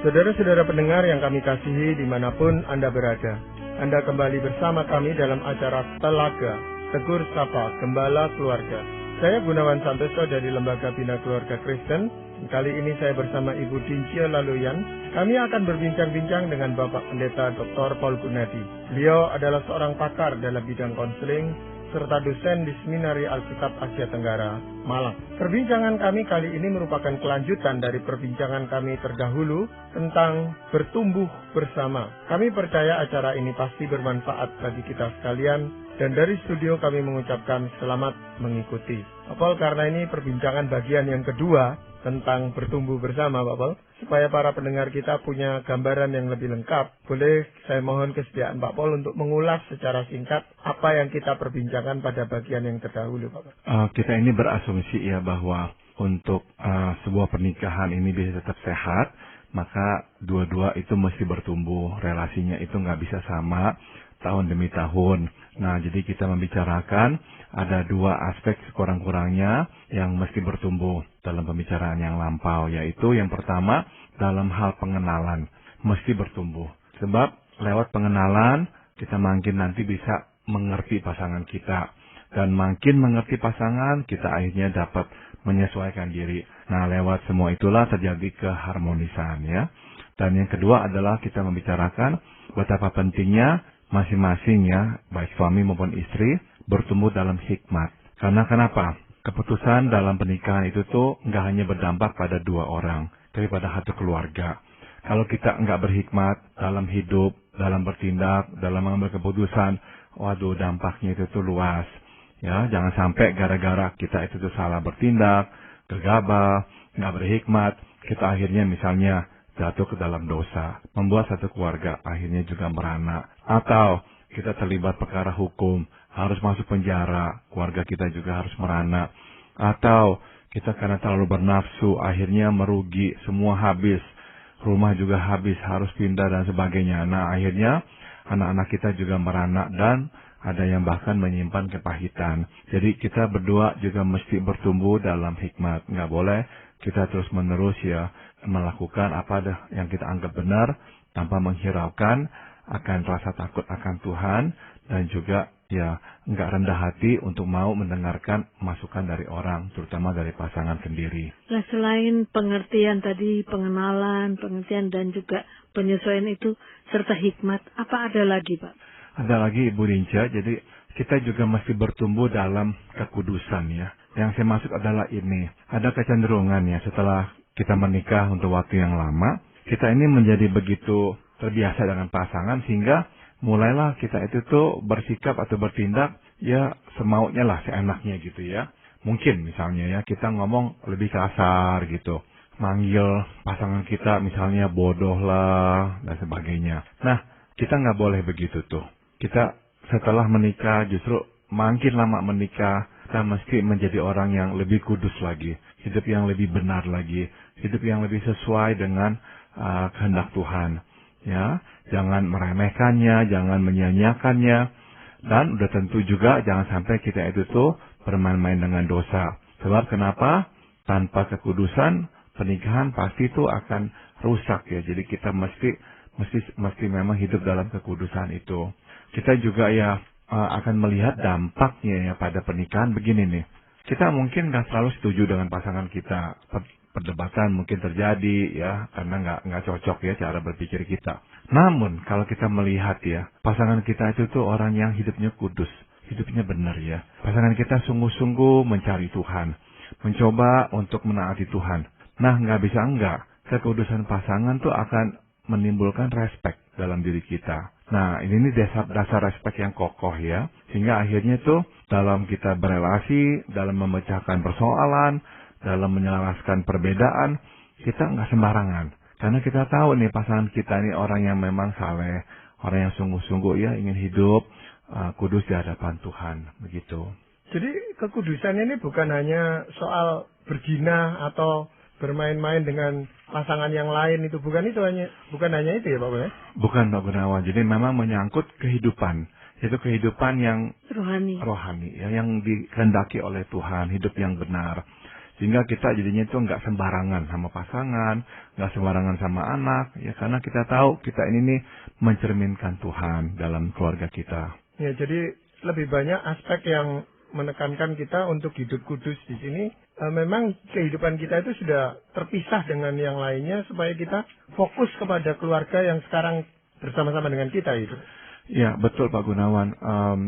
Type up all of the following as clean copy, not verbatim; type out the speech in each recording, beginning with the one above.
Saudara-saudara pendengar yang kami kasihi dimanapun Anda berada, Anda kembali bersama kami dalam acara Telaga, Tegur Sapa Gembala Keluarga. Saya Gunawan Santoso dari Lembaga Bina Keluarga Kristen. Kali ini saya bersama Ibu Dincia Laluyan. Kami akan berbincang-bincang dengan Bapak Pendeta Dr. Paul Gunadi. Beliau adalah seorang pakar dalam bidang konseling, serta dosen di Seminari Alkitab Asia Tenggara, Malang. Perbincangan kami kali ini merupakan kelanjutan dari perbincangan kami terdahulu tentang bertumbuh bersama. Kami percaya acara ini pasti bermanfaat bagi kita sekalian, dan dari studio kami mengucapkan selamat mengikuti. Paul, karena ini perbincangan bagian yang kedua tentang bertumbuh bersama, Pak Paul, supaya para pendengar kita punya gambaran yang lebih lengkap, boleh saya mohon kesediaan Pak Paul untuk mengulas secara singkat apa yang kita perbincangkan pada bagian yang terdahulu, Pak Paul. Kita ini berasumsi ya bahwa untuk sebuah pernikahan ini bisa tetap sehat, maka dua-dua itu mesti bertumbuh, relasinya itu nggak bisa sama tahun demi tahun. Nah, jadi kita membicarakan ada dua aspek sekurang-kurangnya yang mesti bertumbuh dalam pembicaraan yang lampau, yaitu yang pertama dalam hal pengenalan mesti bertumbuh. Sebab lewat pengenalan kita makin nanti bisa mengerti pasangan kita, dan makin mengerti pasangan kita akhirnya dapat menyesuaikan diri. Nah, lewat semua itulah terjadi keharmonisan ya. Dan yang kedua adalah kita membicarakan betapa pentingnya masing-masing ya, baik suami maupun istri, bertumbuh dalam hikmat. Karena kenapa? Keputusan dalam pernikahan itu tuh nggak hanya berdampak pada dua orang, tapi pada satu keluarga. Kalau kita nggak berhikmat dalam hidup, dalam bertindak, dalam mengambil keputusan, waduh dampaknya itu tuh luas. Ya, jangan sampai gara-gara kita itu tuh salah bertindak, gegabah, nggak berhikmat, kita akhirnya misalnya jatuh ke dalam dosa, membuat satu keluarga akhirnya juga merana. Atau kita terlibat perkara hukum, harus masuk penjara, keluarga kita juga harus merana. Atau kita karena terlalu bernafsu, akhirnya merugi, semua habis, rumah juga habis, harus pindah dan sebagainya. Nah, akhirnya anak-anak kita juga merana dan ada yang bahkan menyimpan kepahitan. Jadi kita berdua juga mesti bertumbuh dalam hikmat. Nggak boleh kita terus-menerus ya melakukan apa yang kita anggap benar tanpa menghiraukan akan rasa takut akan Tuhan, dan juga ya nggak rendah hati untuk mau mendengarkan masukan dari orang, terutama dari pasangan sendiri. Nah, selain pengertian tadi, pengenalan, pengertian dan juga penyesuaian itu serta hikmat, apa ada lagi, Pak? Ada lagi, Ibu Dincia, jadi kita juga mesti bertumbuh dalam kekudusan ya. Yang saya maksud adalah ini, ada kecenderungan ya setelah kita menikah untuk waktu yang lama, kita ini menjadi begitu terbiasa dengan pasangan sehingga mulailah kita itu tuh bersikap atau bertindak ya semaunya lah, seenaknya gitu ya. Mungkin misalnya ya kita ngomong lebih kasar gitu, manggil pasangan kita misalnya bodoh lah dan sebagainya. Nah, kita nggak boleh begitu tuh. Kita setelah menikah justru makin lama menikah, kita mesti menjadi orang yang lebih kudus lagi, hidup yang lebih benar lagi, hidup yang lebih sesuai dengan kehendak Tuhan. Ya, jangan meremehkannya, jangan menyia-nyiakannya, dan udah tentu juga jangan sampai kita itu tuh bermain-main dengan dosa. Sebab kenapa? Tanpa kekudusan pernikahan pasti itu akan rusak ya. Jadi kita mesti memang hidup dalam kekudusan itu. Kita juga ya akan melihat dampaknya ya pada pernikahan begini nih. Kita mungkin nggak selalu setuju dengan pasangan kita. Perdebatan mungkin terjadi ya karena nggak cocok ya cara berpikir kita. Namun kalau kita melihat ya pasangan kita itu tuh orang yang hidupnya kudus, hidupnya benar ya. Pasangan kita sungguh-sungguh mencari Tuhan, mencoba untuk menaati Tuhan. Nah, nggak bisa enggak, kekudusan pasangan tuh akan menimbulkan respek dalam diri kita. Nah, ini dasar respek yang kokoh ya. Sehingga akhirnya tuh dalam kita berelasi, dalam memecahkan persoalan, dalam menyelaraskan perbedaan, kita nggak sembarangan. Karena kita tahu nih pasangan kita ini orang yang memang saleh, orang yang sungguh-sungguh ya ingin hidup kudus di hadapan Tuhan, begitu. Jadi kekudusan ini bukan hanya soal berzina atau bermain-main dengan pasangan yang lain, itu bukan hanya itu ya Pak Boy? Bukan Pak Gunawan. Jadi memang menyangkut kehidupan. Itu kehidupan yang rohani ya, yang dikehendaki oleh Tuhan, hidup yang benar. Sehingga kita jadinya itu nggak sembarangan sama pasangan, nggak sembarangan sama anak, ya karena kita tahu kita ini nih mencerminkan Tuhan dalam keluarga kita. Ya, jadi lebih banyak aspek yang menekankan kita untuk hidup kudus di sini. Memang kehidupan kita itu sudah terpisah dengan yang lainnya supaya kita fokus kepada keluarga yang sekarang bersama-sama dengan kita itu. Ya, betul Pak Gunawan.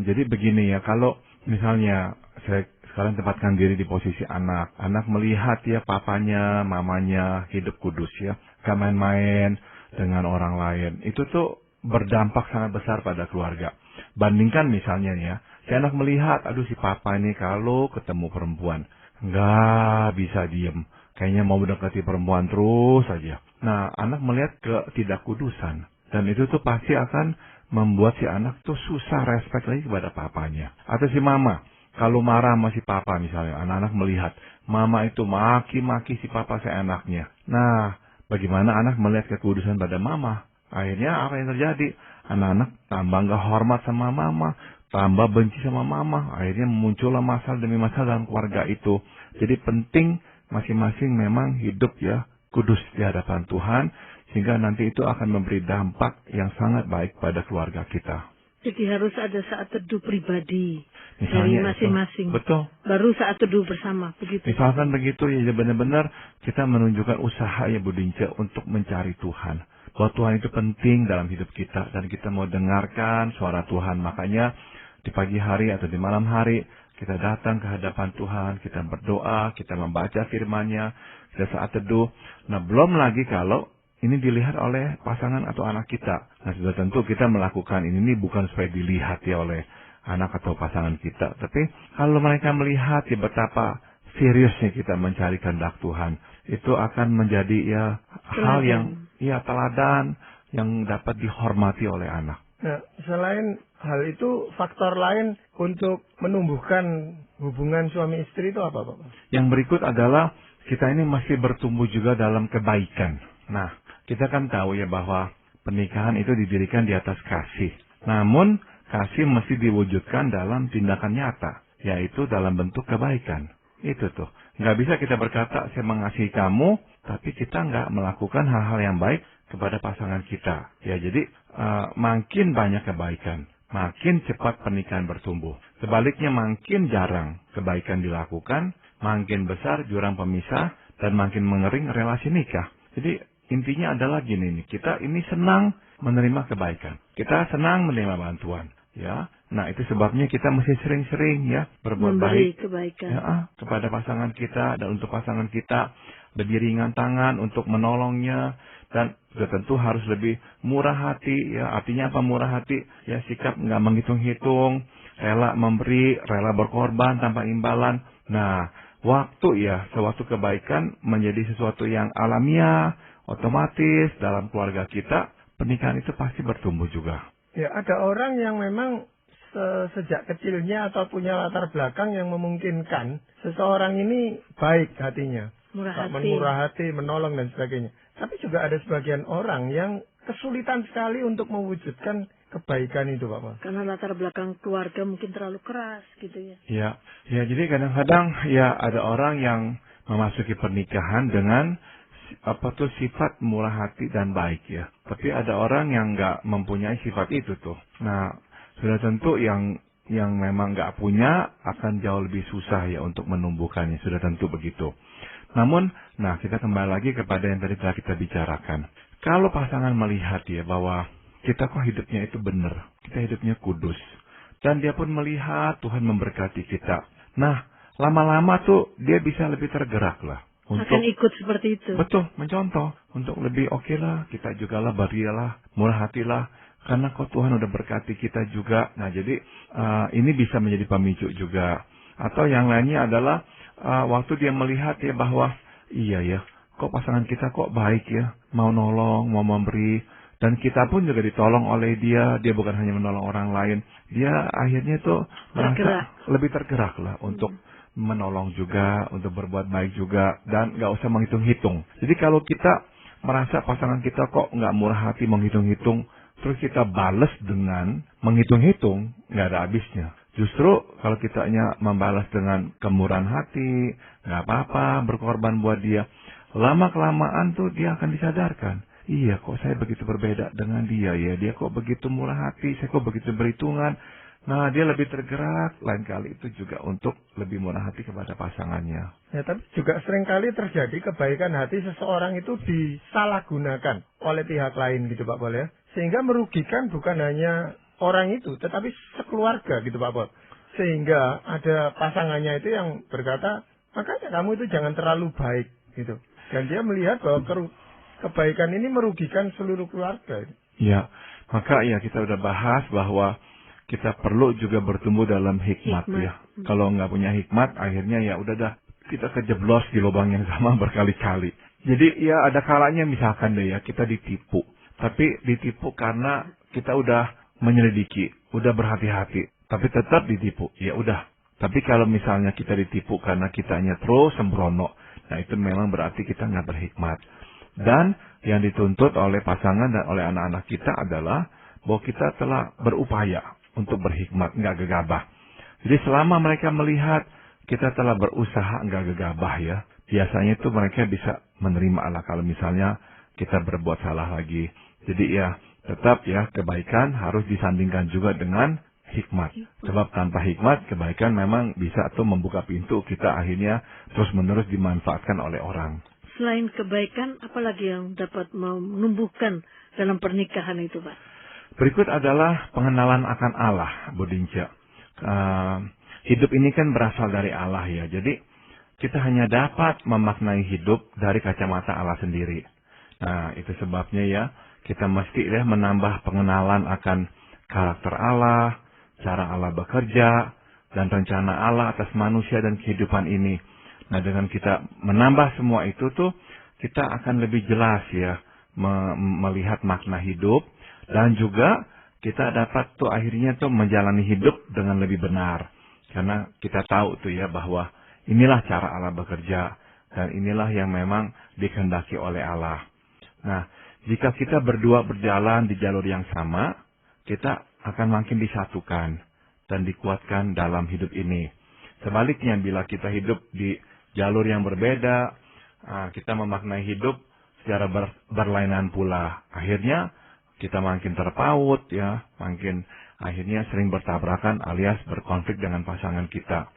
Jadi begini ya, kalau misalnya saya sekarang tempatkan diri di posisi anak. Anak melihat ya papanya, mamanya hidup kudus ya. Gak main-main dengan orang lain. Itu tuh berdampak sangat besar pada keluarga. Bandingkan misalnya ya, si anak melihat, aduh si papa ini kalau ketemu perempuan, nggak bisa diem. Kayaknya mau mendekati perempuan terus saja. Nah, anak melihat ketidakkudusan. Dan itu tuh pasti akan membuat si anak tuh susah respect lagi kepada papanya. Atau si mama. Kalau marah sama si papa misalnya, anak-anak melihat mama itu maki-maki si papa seenaknya. Nah, bagaimana anak melihat kekudusan pada mama? Akhirnya apa yang terjadi? Anak-anak tambah nggak hormat sama mama, tambah benci sama mama. Akhirnya muncullah masalah demi masalah dalam keluarga itu. Jadi penting masing-masing memang hidup ya kudus di hadapan Tuhan, sehingga nanti itu akan memberi dampak yang sangat baik pada keluarga kita. Jadi harus ada saat teduh pribadi Misalnya dari masing-masing. Betul. Baru saat teduh bersama, begitu. Misalkan begitu ya benar-benar kita menunjukkan usaha ya Bu Dince untuk mencari Tuhan. Bahwa Tuhan itu penting dalam hidup kita dan kita mau dengarkan suara Tuhan. Makanya di pagi hari atau di malam hari kita datang ke hadapan Tuhan, kita berdoa, kita membaca firman-Nya, kita saat teduh. Nah, belum lagi kalau ini dilihat oleh pasangan atau anak kita. Nah, sudah tentu kita melakukan ini bukan supaya dilihat ya oleh anak atau pasangan kita. Tapi kalau mereka melihat ya betapa seriusnya kita mencari kehendak Tuhan, itu akan menjadi ya hal yang ya teladan yang dapat dihormati oleh anak. Nah, selain hal itu, faktor lain untuk menumbuhkan hubungan suami istri itu apa, Pak? Yang berikut adalah kita ini masih bertumbuh juga dalam kebaikan. Nah, kita kan tahu ya bahwa pernikahan itu didirikan di atas kasih. Namun, kasih mesti diwujudkan dalam tindakan nyata, yaitu dalam bentuk kebaikan. Itu tuh. Nggak bisa kita berkata, saya mengasihi kamu, tapi kita nggak melakukan hal-hal yang baik kepada pasangan kita. Ya, jadi makin banyak kebaikan, makin cepat pernikahan bertumbuh. Sebaliknya makin jarang kebaikan dilakukan, makin besar jurang pemisah, dan makin mengering relasi nikah. Jadi intinya adalah gini nih, kita ini senang menerima kebaikan. Kita senang menerima bantuan. Ya, nah itu sebabnya kita mesti sering-sering ya berbuat baik kebaikan ya, kepada pasangan kita, dan untuk pasangan kita lebih ringan tangan untuk menolongnya, dan sudah tentu harus lebih murah hati ya. Artinya apa murah hati? Ya sikap nggak menghitung-hitung, rela memberi, rela berkorban tanpa imbalan. Nah, waktu ya sewaktu kebaikan menjadi sesuatu yang alamiah, otomatis dalam keluarga kita, pernikahan itu pasti bertumbuh juga. Ya, ada orang yang memang sejak kecilnya atau punya latar belakang yang memungkinkan seseorang ini baik hatinya. Murah hati, menolong dan sebagainya. Tapi juga ada sebagian orang yang kesulitan sekali untuk mewujudkan kebaikan itu, Pak. Karena latar belakang keluarga mungkin terlalu keras gitu ya. Ya, jadi kadang-kadang ya ada orang yang memasuki pernikahan dengan sifat murah hati dan baik ya. Tapi ada orang yang nggak mempunyai sifat itu tuh. Nah, sudah tentu yang memang nggak punya akan jauh lebih susah ya untuk menumbuhkannya. Sudah tentu begitu. Namun, nah kita kembali lagi kepada yang tadi telah kita bicarakan. Kalau pasangan melihat ya bahwa kita kok hidupnya itu benar, kita hidupnya kudus, dan dia pun melihat Tuhan memberkati kita. Nah, lama-lama tuh dia bisa lebih tergerak lah. Akan ikut seperti itu. Betul, mencontoh. Untuk lebih oke lah, kita juga lah, berilah, murah hatilah. Karena kok Tuhan udah berkati kita juga. Nah, jadi ini bisa menjadi pemicu juga. Atau yang lainnya adalah waktu dia melihat ya bahwa, iya ya, kok pasangan kita kok baik ya. Mau nolong, mau memberi. Dan kita pun juga ditolong oleh dia. Dia bukan hanya menolong orang lain. Dia akhirnya tuh merasa lebih tergerak lah untuk menolong juga, untuk berbuat baik juga, dan nggak usah menghitung-hitung. Jadi kalau kita merasa pasangan kita kok nggak murah hati menghitung-hitung, terus kita bales dengan menghitung-hitung, nggak ada habisnya. Justru kalau kitanya membalas dengan kemurahan hati, nggak apa-apa berkorban buat dia, lama-kelamaan tuh dia akan disadarkan. Iya, kok saya begitu berbeda dengan dia ya, dia kok begitu murah hati, saya kok begitu berhitungan. Nah, dia lebih tergerak, lain kali itu juga untuk lebih murah hati kepada pasangannya. Ya, tapi juga seringkali terjadi kebaikan hati seseorang itu disalahgunakan oleh pihak lain gitu Pak Pol ya. Sehingga merugikan bukan hanya orang itu, tetapi sekeluarga gitu Pak Pol. Sehingga ada pasangannya itu yang berkata, makanya kamu itu jangan terlalu baik gitu. Dan dia melihat bahwa kebaikan ini merugikan seluruh keluarga. Ya, maka ya kita udah bahas bahwa kita perlu juga bertumbuh dalam hikmat. Ya. Kalau nggak punya hikmat, akhirnya ya udah dah kita kejeblos di lubang yang sama berkali-kali. Jadi ya ada kalanya misalkan deh ya kita ditipu. Tapi ditipu karena kita udah menyelidiki, udah berhati-hati. Tapi tetap ditipu, ya udah. Tapi kalau misalnya kita ditipu karena kitanya terus sembrono, nah itu memang berarti kita nggak berhikmat. Dan yang dituntut oleh pasangan dan oleh anak-anak kita adalah bahwa kita telah berupaya untuk berhikmat, nggak gegabah. Jadi selama mereka melihat kita telah berusaha nggak gegabah ya, biasanya itu mereka bisa menerima Allah kalau misalnya kita berbuat salah lagi. Jadi ya tetap ya kebaikan harus disandingkan juga dengan hikmat. Sebab tanpa hikmat kebaikan memang bisa tuh membuka pintu kita akhirnya terus-menerus dimanfaatkan oleh orang. Selain kebaikan, apalagi yang dapat menumbuhkan dalam pernikahan itu, Pak? Berikut adalah pengenalan akan Allah, Bu Dinca. Hidup ini kan berasal dari Allah ya. Jadi kita hanya dapat memaknai hidup dari kacamata Allah sendiri. Nah, itu sebabnya ya kita mesti ya menambah pengenalan akan karakter Allah, cara Allah bekerja, dan rencana Allah atas manusia dan kehidupan ini. Nah, dengan kita menambah semua itu tuh kita akan lebih jelas ya melihat makna hidup. Dan juga kita dapat tuh akhirnya tuh menjalani hidup dengan lebih benar. Karena kita tahu tuh ya bahwa inilah cara Allah bekerja. Dan inilah yang memang dikehendaki oleh Allah. Nah, jika kita berdua berjalan di jalur yang sama, kita akan makin disatukan dan dikuatkan dalam hidup ini. Sebaliknya bila kita hidup di jalur yang berbeda, kita memaknai hidup secara berlainan pula. Akhirnya kita makin terpaut ya, makin akhirnya sering bertabrakan alias berkonflik dengan pasangan kita.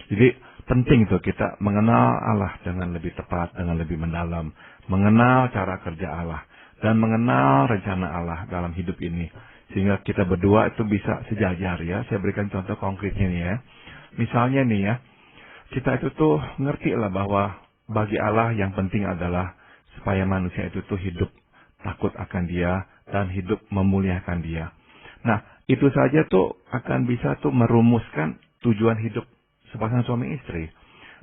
Jadi penting tuh kita mengenal Allah dengan lebih tepat, dengan lebih mendalam, mengenal cara kerja Allah dan mengenal rencana Allah dalam hidup ini. Sehingga kita berdua itu bisa sejajar ya. Saya berikan contoh konkretnya nih ya. Misalnya nih ya, kita itu tuh ngerti lah bahwa bagi Allah yang penting adalah supaya manusia itu tuh hidup takut akan Dia dan hidup memuliakan Dia. Nah, itu saja tuh akan bisa tuh merumuskan tujuan hidup sepasang suami istri.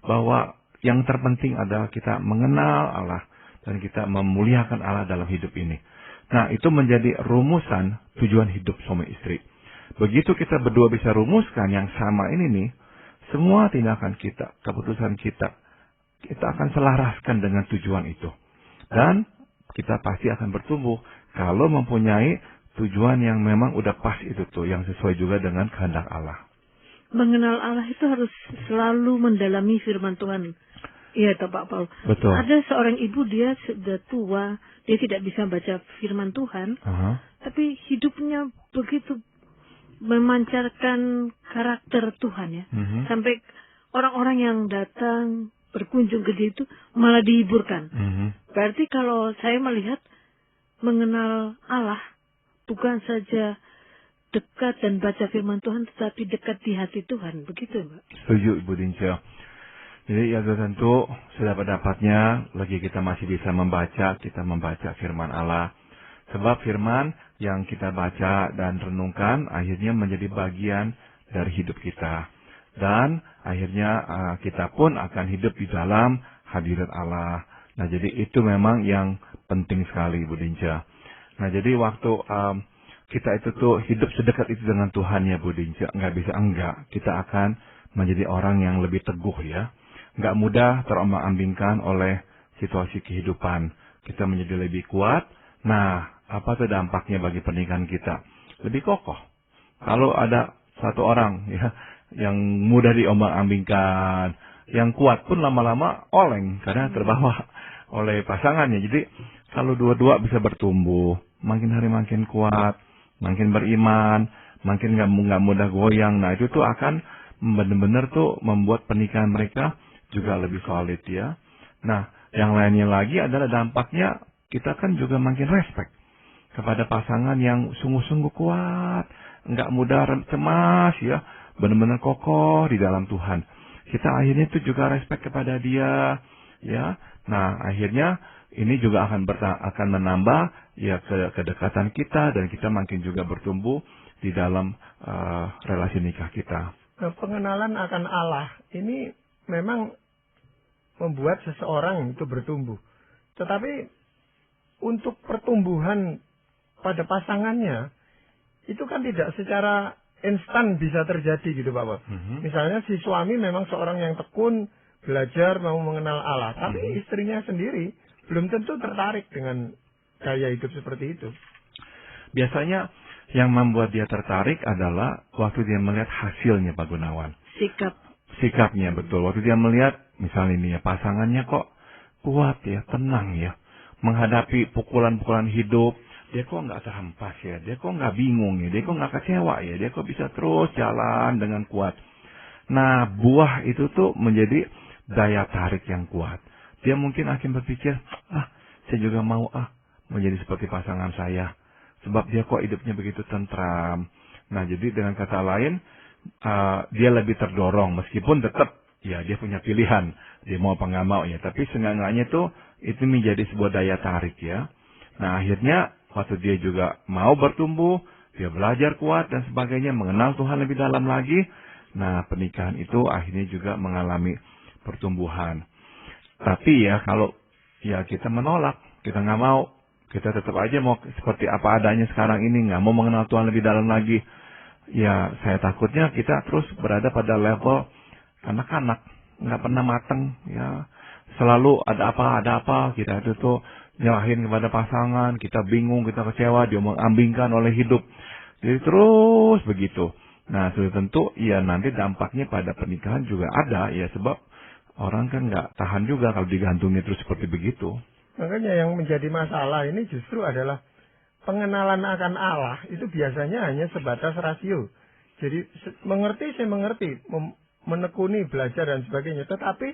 Bahwa yang terpenting adalah kita mengenal Allah dan kita memuliakan Allah dalam hidup ini. Nah, itu menjadi rumusan tujuan hidup suami istri. Begitu kita berdua bisa rumuskan yang sama ini nih, semua tindakan kita, keputusan kita akan selaraskan dengan tujuan itu. Dan kita pasti akan bertumbuh kalau mempunyai tujuan yang memang udah pas itu tuh, yang sesuai juga dengan kehendak Allah. Mengenal Allah itu harus selalu mendalami firman Tuhan. Iya, toh Pak Paul. Betul. Ada seorang ibu, dia sudah tua, dia tidak bisa baca firman Tuhan, tapi hidupnya begitu memancarkan karakter Tuhan ya. Sampai orang-orang yang datang berkunjung ke dia itu malah dihiburkan. Berarti kalau saya melihat mengenal Allah bukan saja dekat dan baca firman Tuhan, tetapi dekat di hati Tuhan. Begitu, Mbak? Setuju, Ibu Dinca. Jadi ya tentu sedapat-dapatnya lagi kita masih bisa kita membaca firman Allah. Sebab firman yang kita baca dan renungkan akhirnya menjadi bagian dari hidup kita. Dan akhirnya kita pun akan hidup di dalam hadirat Allah. Nah, jadi itu memang yang penting sekali, Bu Dinca. Nah, jadi waktu kita itu tuh hidup sedekat itu dengan Tuhan ya, Bu Dinca. Nggak bisa enggak. Kita akan menjadi orang yang lebih teguh ya. Nggak mudah terombang-ambingkan oleh situasi kehidupan. Kita menjadi lebih kuat. Nah, apa tuh dampaknya bagi pernikahan kita? Lebih kokoh. Kalau ada satu orang ya yang mudah diombang-ambingkan, yang kuat pun lama-lama oleng karena terbawa oleh pasangannya. Jadi kalau dua-dua bisa bertumbuh, makin hari makin kuat, makin beriman, makin nggak mudah goyang. Nah itu tuh akan benar-benar tuh membuat pernikahan mereka juga lebih solid ya. Nah yang lainnya lagi adalah dampaknya kita kan juga makin respect kepada pasangan yang sungguh-sungguh kuat, nggak mudah cemas ya, benar-benar kokoh di dalam Tuhan. Kita akhirnya tuh juga respect kepada dia, ya. Nah akhirnya ini juga akan menambah ya kedekatan kita dan kita makin juga bertumbuh di dalam relasi nikah kita. Nah, pengenalan akan Allah ini memang membuat seseorang itu bertumbuh. Tetapi untuk pertumbuhan pada pasangannya itu kan tidak secara instan bisa terjadi gitu Pak Bob. Misalnya si suami memang seorang yang tekun, belajar mau mengenal Allah, tapi istrinya sendiri belum tentu tertarik dengan gaya hidup seperti itu. Biasanya yang membuat dia tertarik adalah waktu dia melihat hasilnya Pak Gunawan. Sikapnya betul. Waktu dia melihat misalnya ini ya pasangannya kok kuat ya, tenang ya, menghadapi pukulan-pukulan hidup. Dia kok nggak terhempas ya, dia kok nggak bingung ya, dia kok nggak kecewa ya, dia kok bisa terus jalan dengan kuat. Nah, buah itu tuh menjadi daya tarik yang kuat. Dia mungkin akan berpikir, saya juga mau menjadi seperti pasangan saya. Sebab dia kok hidupnya begitu tentram. Nah, jadi dengan kata lain, dia lebih terdorong, meskipun tetap, ya dia punya pilihan, dia mau apa nggak mau ya. Tapi seenggak-enggaknya tuh, itu menjadi sebuah daya tarik ya. Nah, akhirnya, waktu dia juga mau bertumbuh, dia belajar kuat dan sebagainya, mengenal Tuhan lebih dalam lagi. Nah, pernikahan itu akhirnya juga mengalami pertumbuhan. Tapi ya kalau ya kita menolak, kita nggak mau, kita tetap aja mau seperti apa adanya sekarang ini, nggak mau mengenal Tuhan lebih dalam lagi. Ya saya takutnya kita terus berada pada level anak-anak, nggak pernah mateng. Ya selalu ada apa, kita itu tuh nyerahin kepada pasangan, kita bingung, kita kecewa, dia mengambingkan oleh hidup. Jadi terus begitu. Nah, sudah tentu ya nanti dampaknya pada pernikahan juga ada ya, sebab orang kan nggak tahan juga kalau digantungnya terus seperti begitu. Makanya yang menjadi masalah ini justru adalah pengenalan akan Allah itu biasanya hanya sebatas rasio. Jadi saya mengerti, menekuni, belajar dan sebagainya. Tetapi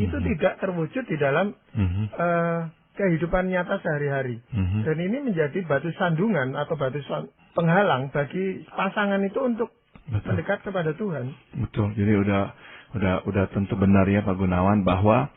itu tidak terwujud di dalam kehidupan nyata sehari-hari. Dan ini menjadi batu sandungan atau batu penghalang bagi pasangan itu untuk mendekat kepada Tuhan. Betul. Jadi udah tentu benar ya Pak Gunawan bahwa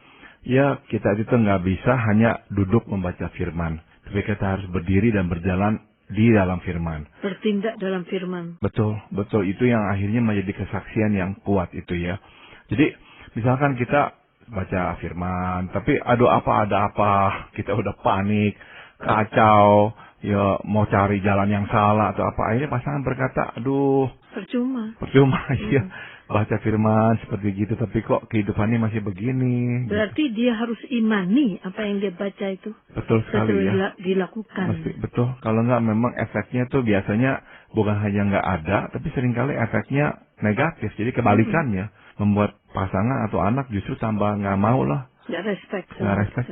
ya kita itu nggak bisa hanya duduk membaca firman, tapi kita harus berdiri dan berjalan di dalam firman. Bertindak dalam firman. Betul. Itu yang akhirnya menjadi kesaksian yang kuat itu ya. Jadi misalkan kita baca firman, tapi ada apa, kita udah panik, kacau, ya mau cari jalan yang salah atau apa, akhirnya pasangan berkata, aduh, percuma ya, baca firman seperti gitu, tapi kok kehidupannya masih begini. Berarti gitu. dia harus imani apa yang dia baca itu. Betul sekali ya. Dilakukan. Betul, kalau enggak memang efeknya tuh biasanya bukan hanya nggak ada, tapi seringkali efeknya negatif, jadi kebalikannya. Membuat pasangan atau anak justru tambah nggak mau lah. Nggak respect,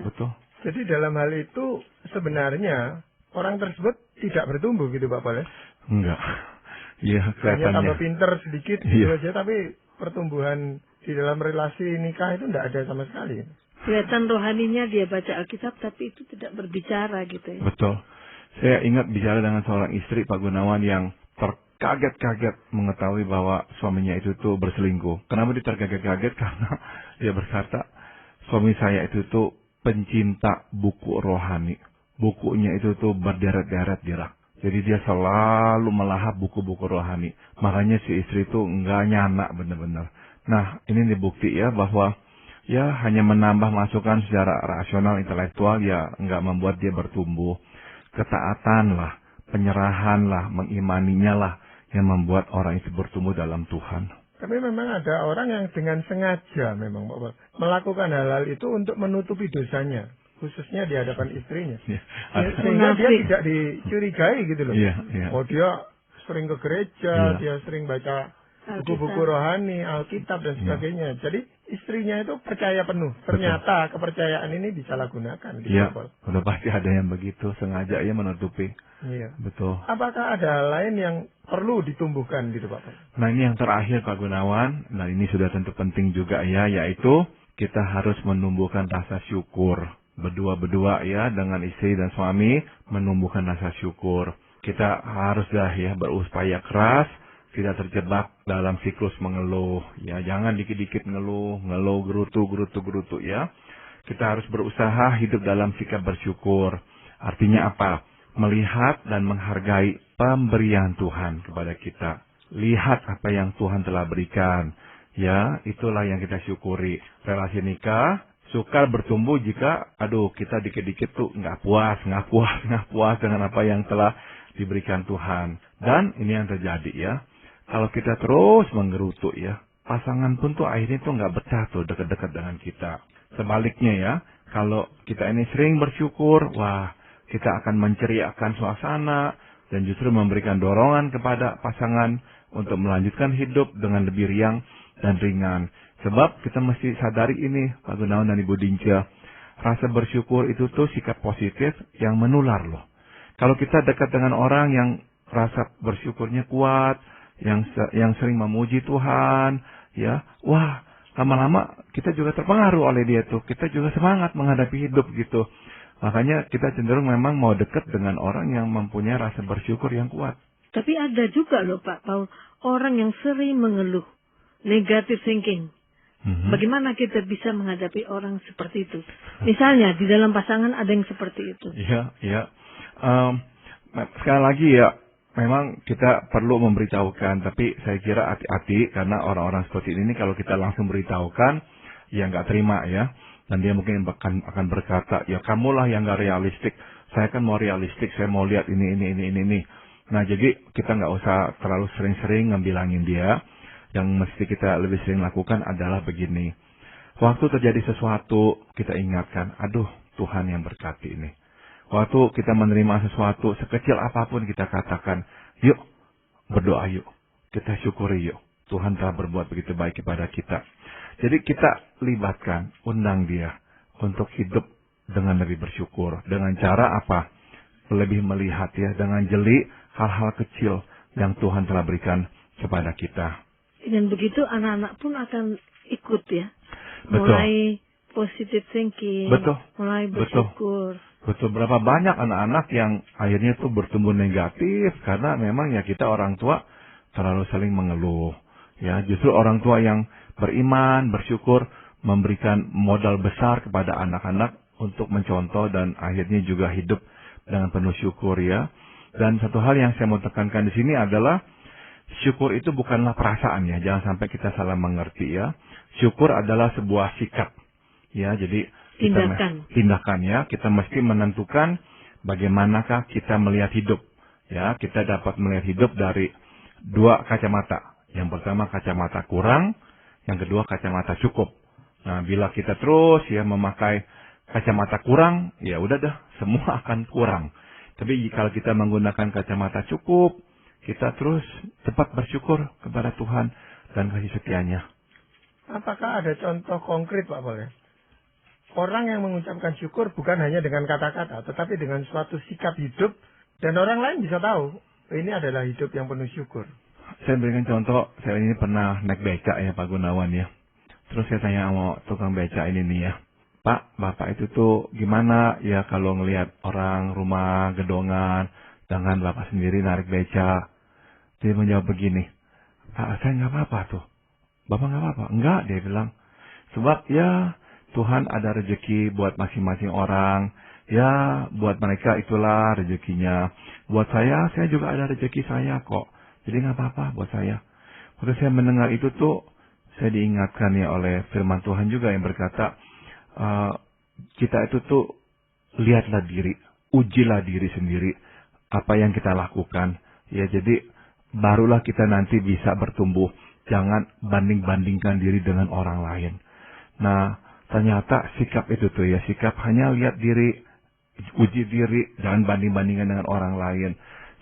betul. Jadi dalam hal itu sebenarnya orang tersebut tidak bertumbuh gitu Pak Pales? Enggak. Iya, kelihatannya. Hanya tambah pinter sedikit gitu aja, tapi pertumbuhan di dalam relasi nikah itu tidak ada sama sekali. Kelihatan rohaninya dia baca Alkitab, tapi itu tidak berbicara gitu ya. Betul. Saya ingat bicara dengan seorang istri Pak Gunawan yang terkaget-kaget mengetahui bahwa suaminya itu tuh berselingkuh. Kenapa dia terkaget-kaget? Karena dia berkata, suami saya itu tuh pencinta buku rohani. Bukunya itu tuh berderet-deret di rak. Jadi dia selalu melahap buku-buku rohani. Makanya si istri itu nggak nyanak benar-benar. Nah, ini dibukti ya bahwa ya hanya menambah masukan secara rasional, intelektual ya nggak membuat dia bertumbuh. Ketaatan lah, penyerahan lah, mengimaninya lah yang membuat orang itu bertumbuh dalam Tuhan. Tapi memang ada orang yang dengan sengaja memang melakukan hal-hal itu untuk menutupi dosanya, khususnya di hadapan istrinya. Sehingga dia tidak dicurigai gitu loh. Yeah. Oh dia sering ke gereja, Iya. dia sering baca Alkitab. buku-buku rohani, Alkitab dan sebagainya. Jadi istrinya itu percaya penuh. Ternyata kepercayaan ini disalahgunakan. Gitu, Iya, Paul. udah pasti ada yang begitu, sengaja ya menutupi. Iya. Betul. Apakah ada hal lain yang perlu ditumbuhkan gitu Pak? Nah ini yang terakhir Pak Gunawan, nah ini sudah tentu penting juga ya, yaitu kita harus menumbuhkan rasa syukur. Berdua-berdua ya, dengan istri dan suami, menumbuhkan rasa syukur. Kita harus ya berupaya keras, tidak terjebak dalam siklus mengeluh. Ya, jangan dikit-dikit ngeluh, gerutu ya. Kita harus berusaha hidup dalam sikap bersyukur. Artinya apa? Melihat dan menghargai pemberian Tuhan kepada kita. Lihat apa yang Tuhan telah berikan. Ya, itulah yang kita syukuri. Relasi nikah sukar bertumbuh jika, kita dikit-dikit tuh nggak puas dengan apa yang telah diberikan Tuhan. Dan ini yang terjadi ya. Kalau kita terus menggerutu ya, pasangan pun tuh akhirnya tuh nggak betah tuh dekat-dekat dengan kita. Sebaliknya ya, kalau kita ini sering bersyukur, wah, kita akan menceriakan suasana dan justru memberikan dorongan kepada pasangan untuk melanjutkan hidup dengan lebih riang dan ringan. Sebab kita mesti sadari ini, Pak Gunawan dan Ibu Dinca, rasa bersyukur itu tuh sikap positif yang menular loh. Kalau kita dekat dengan orang yang rasa bersyukurnya kuat, yang sering memuji Tuhan, ya, wah, lama-lama kita juga terpengaruh oleh dia tuh. Kita juga semangat menghadapi hidup gitu. Makanya kita cenderung memang mau dekat dengan orang yang mempunyai rasa bersyukur yang kuat. Tapi ada juga loh Pak Paul, orang yang sering mengeluh, negative thinking. Bagaimana kita bisa menghadapi orang seperti itu? Misalnya di dalam pasangan ada yang seperti itu. Iya. Sekali lagi ya, memang kita perlu memberitahukan, tapi saya kira hati-hati karena orang-orang seperti ini kalau kita langsung beritahukan, ya nggak terima ya. Dan dia mungkin akan berkata, ya kamulah yang nggak realistik. Saya kan mau realistik, saya mau lihat ini. Nah jadi kita nggak usah terlalu sering-sering ngebilangin dia. Yang mesti kita lebih sering lakukan adalah begini. Waktu terjadi sesuatu, kita ingatkan, Tuhan yang berkati ini. Waktu kita menerima sesuatu, sekecil apapun kita katakan, yuk, berdoa yuk. Kita syukuri yuk. Tuhan telah berbuat begitu baik kepada kita. Jadi kita libatkan, undang dia untuk hidup dengan lebih bersyukur. Dengan cara apa? Lebih melihat ya, dengan jeli hal-hal kecil yang Tuhan telah berikan kepada kita. Dan begitu anak-anak pun akan ikut ya. Betul. Mulai positive thinking. Betul. Mulai bersyukur. Betul. Berapa banyak anak-anak yang akhirnya tuh bertumbuh negatif karena memang ya kita orang tua terlalu saling mengeluh. Ya, justru orang tua yang beriman, bersyukur, memberikan modal besar kepada anak-anak untuk mencontoh dan akhirnya juga hidup dengan penuh syukur ya. Dan satu hal yang saya mau tekankan di sini adalah syukur itu bukanlah perasaan ya, jangan sampai kita salah mengerti ya. Syukur adalah sebuah sikap. Ya, jadi tindakan ya, kita mesti menentukan bagaimanakah kita melihat hidup. Ya, kita dapat melihat hidup dari dua kacamata. Yang pertama kacamata kurang, yang kedua kacamata cukup. Nah, bila kita terus ya memakai kacamata kurang, ya udah dah, semua akan kurang. Tapi kalau kita menggunakan kacamata cukup, kita terus cepat bersyukur kepada Tuhan dan kasih setianya. Apakah ada contoh konkret Pak Paul? Orang yang mengucapkan syukur bukan hanya dengan kata-kata, tetapi dengan suatu sikap hidup, dan orang lain bisa tahu, ini adalah hidup yang penuh syukur. Saya berikan contoh, saya ini pernah naik beca ya Pak Gunawan ya. Terus saya tanya sama tukang beca ini nih ya, Pak, Bapak itu tuh gimana ya kalau ngelihat orang rumah gedongan, dengan Bapak sendiri narik beca? Dia menjawab begini, saya nggak apa-apa tuh. Bapak nggak apa-apa? Enggak, dia bilang. Sebab ya Tuhan ada rezeki buat masing-masing orang. Ya buat mereka itulah rezekinya. Buat saya juga ada rezeki saya kok. Jadi nggak apa-apa buat saya. Waktu saya mendengar itu tuh, saya diingatkan ya oleh firman Tuhan juga yang berkata, kita itu tuh lihatlah diri, ujilah diri sendiri apa yang kita lakukan. Ya jadi barulah kita nanti bisa bertumbuh. Jangan banding-bandingkan diri dengan orang lain. Nah, ternyata sikap itu tuh ya, sikap hanya lihat diri, uji diri, jangan banding-bandingkan dengan orang lain.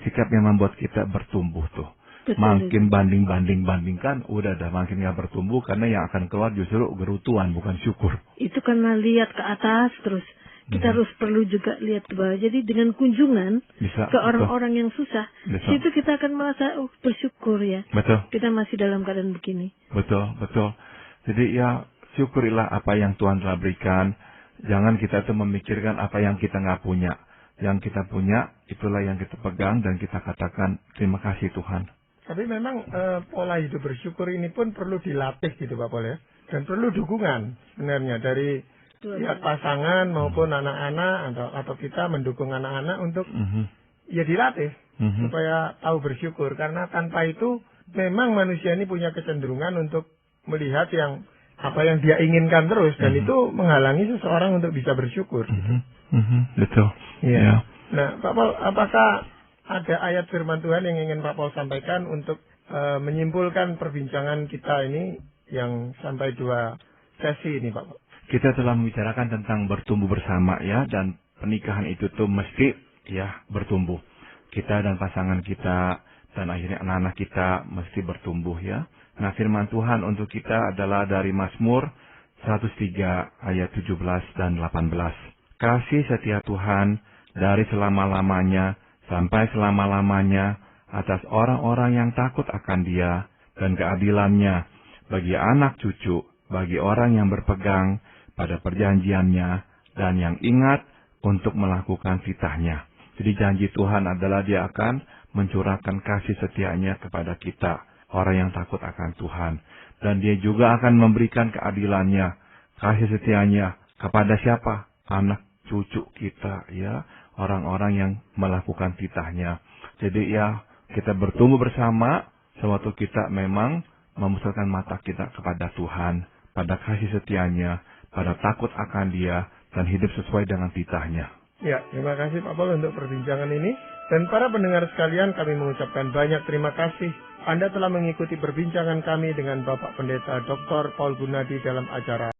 sikap yang membuat kita bertumbuh tuh. Betul, Makin bandingkan, udah makin nggak bertumbuh, karena yang akan keluar justru gerutuan, bukan syukur. Itu karena lihat ke atas terus. Kita harus perlu juga lihat ke bawah. Jadi dengan kunjungan ke orang-orang yang susah, situ kita akan merasa bersyukur ya. Betul. Kita masih dalam keadaan begini. Betul. Jadi ya syukurilah apa yang Tuhan telah berikan. Jangan kita tuh memikirkan apa yang kita nggak punya. Yang kita punya, itulah yang kita pegang dan kita katakan terima kasih Tuhan. Tapi memang pola hidup bersyukur ini pun perlu dilatih gitu Pak Pol ya. Dan perlu dukungan sebenarnya dari pihak pasangan maupun anak-anak atau kita mendukung anak-anak untuk ya dilatih supaya tahu bersyukur. Karena tanpa itu memang manusia ini punya kecenderungan untuk melihat apa yang dia inginkan terus, dan itu menghalangi seseorang untuk bisa bersyukur. Betul. Iya. Nah, Pak Pol, apakah ada ayat firman Tuhan yang ingin Pak Pol sampaikan untuk menyimpulkan perbincangan kita ini yang sampai 2 sesi ini, Pak Pol? Kita telah membicarakan tentang bertumbuh bersama ya, dan pernikahan itu tuh mesti ya bertumbuh. Kita dan pasangan kita dan akhirnya anak-anak kita mesti bertumbuh ya. Nah, firman Tuhan untuk kita adalah dari Mazmur 103 ayat 17 dan 18. Kasih setia Tuhan dari selama-lamanya sampai selama-lamanya atas orang-orang yang takut akan Dia, dan keadilannya bagi anak cucu, bagi orang yang berpegang pada perjanjiannya dan yang ingat untuk melakukan titahnya. Jadi janji Tuhan adalah Dia akan mencurahkan kasih setianya kepada kita, orang yang takut akan Tuhan. Dan Dia juga akan memberikan keadilannya, kasih setianya kepada siapa? Anak cucu kita ya, orang-orang yang melakukan titahnya. Jadi ya, kita bertumbuh bersama sewaktu kita memang memusatkan mata kita kepada Tuhan, pada kasih setianya, pada takut akan Dia, dan hidup sesuai dengan titahnya. Ya, terima kasih Pak Pol untuk perbincangan ini. Dan para pendengar sekalian, kami mengucapkan banyak terima kasih. Anda telah mengikuti perbincangan kami dengan Bapak Pendeta Dr. Paul Gunadi dalam acara